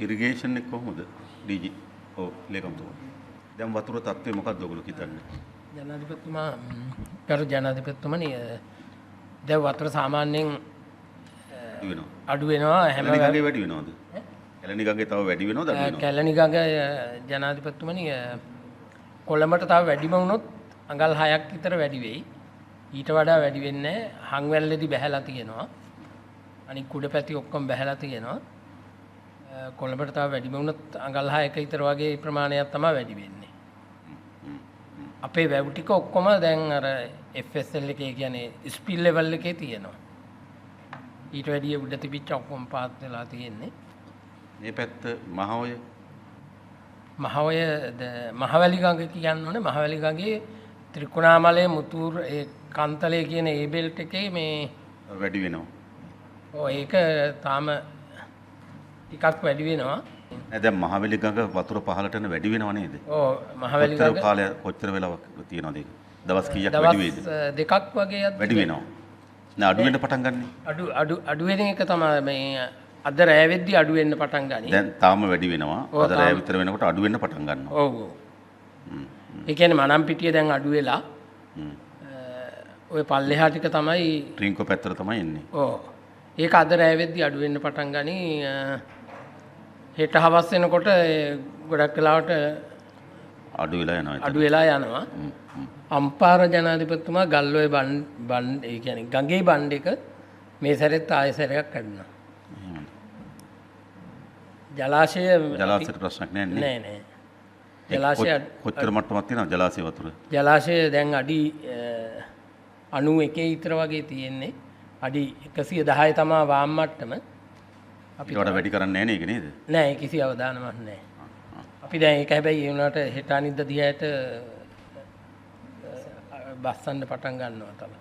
Irrigation එක කොහොමද? DG. ඔව් ලේකම්තුමා. දැන් වතුර තත්ත්වය මොකක්ද ඔයගොල්ලෝ හිතන්නේ? ජනාධිපතිතුමා කරු ජනාධිපතිතුමනි දැන් වතුර සාමාන්‍යයෙන් අඩු වෙනවා හැම කැලණි ගඟේ වැඩි වෙනවද? කැලණි ගඟේ තව වැඩි වෙනවද අඩු වෙනවද? කැලණි ගඟ ජනාධිපතිතුමනි කොළඹට තව වැඩිම වුණොත් අඟල් 6ක් විතර වැඩි වෙයි. ඊට වඩා වැඩි වෙන්නේ හංවැල්ලේදී බැහැලා තියෙනවා. අනික කුඩ පැති ඔක්කොම බැහැලා තියෙනවා. කොළඹට තව වැඩිම වුණොත් අඟල් 6ක විතර වගේ ප්‍රමාණයක් තමයි වැඩි වෙන්නේ. අපේ වැව් ටික ඔක්කොම දැන් අර FSL එකේ කියන්නේ ස්පිල් ලෙවල් එකේ තියෙනවා. ඊට වැඩිය උඩ තිබිච්ච ඔක්කොම පාත් වෙලා තියෙන්නේ. මේ පැත්ත මහඔය මහවැලි ගඟ කියන්නේ මහවැලි ගඟේ ත්‍රිකුණාමලයේ මුතුර් ඒ කන්තලේ කියන ඒ බෙල්ට් එකේ මේ වැඩි වෙනවා. ඔව් ඒක තාම ටිකක් වැඩි වෙනවා. දැන් මහවැලි ගඟ වතුර පහළට යන වැඩි වෙනව නේද? ඔව් මහවැලි ගඟ කාලය කොච්චර වෙලාවක් තියෙනවද ඒක? දවස් කීයක් වැඩි වේද? දවස් දෙකක් වගේ වැඩි වෙනවා. නෑ අඩු වෙන්න පටන් ගන්නනේ. අඩු වෙන එක තමයි මේ අද රෑ වෙද්දි අඩු වෙන්න පටන් ගන්නේ. දැන් තාම වැඩි වෙනවා. අද රෑ විතර වෙනකොට අඩු වෙන්න පටන් ගන්නවා. ඔව් ඔව්. ඒ කියන්නේ මනම් පිටිය දැන් අඩු වෙලා ඔය පල්ලෙහා ටික තමයි ට්‍රින්කෝ පැත්තට තමයි එන්නේ. ඔව්. ඒක අද රෑ වෙද්දි අඩු වෙන්න පටන් ගනි. හෙට හවස් වෙනකොට ගොඩක් වෙලාවට අඩු වෙලා යනවා. අම්පාර ජනාධිපතිතුමා ගල්ඔය බණ්ඩ ඒ කියන්නේ ගඟේ බණ්ඩ එක මේ සැරෙත් ආයෙසරයක් කඩනවා. ජලාශයට ප්‍රශ්නයක් නෑ නෑ. ජලාශය කොච්චර මට්ටමක් තියෙනවද ජලාශය වතුර? ජලාශය දැන් අඩි 91 විතර වගේ තියෙන්නේ. අඩි 110 තමයි වාම් මට්ටම. අපි ඒකට වැඩි කරන්නේ නෑ නේද? නෑ කිසි අවධානමක් නෑ. අපි දැන් ඒක හැබැයි ඒ වුණාට හෙට අනිද්දා දිහාට බස්සන්න පටන් ගන්නවා තමයි.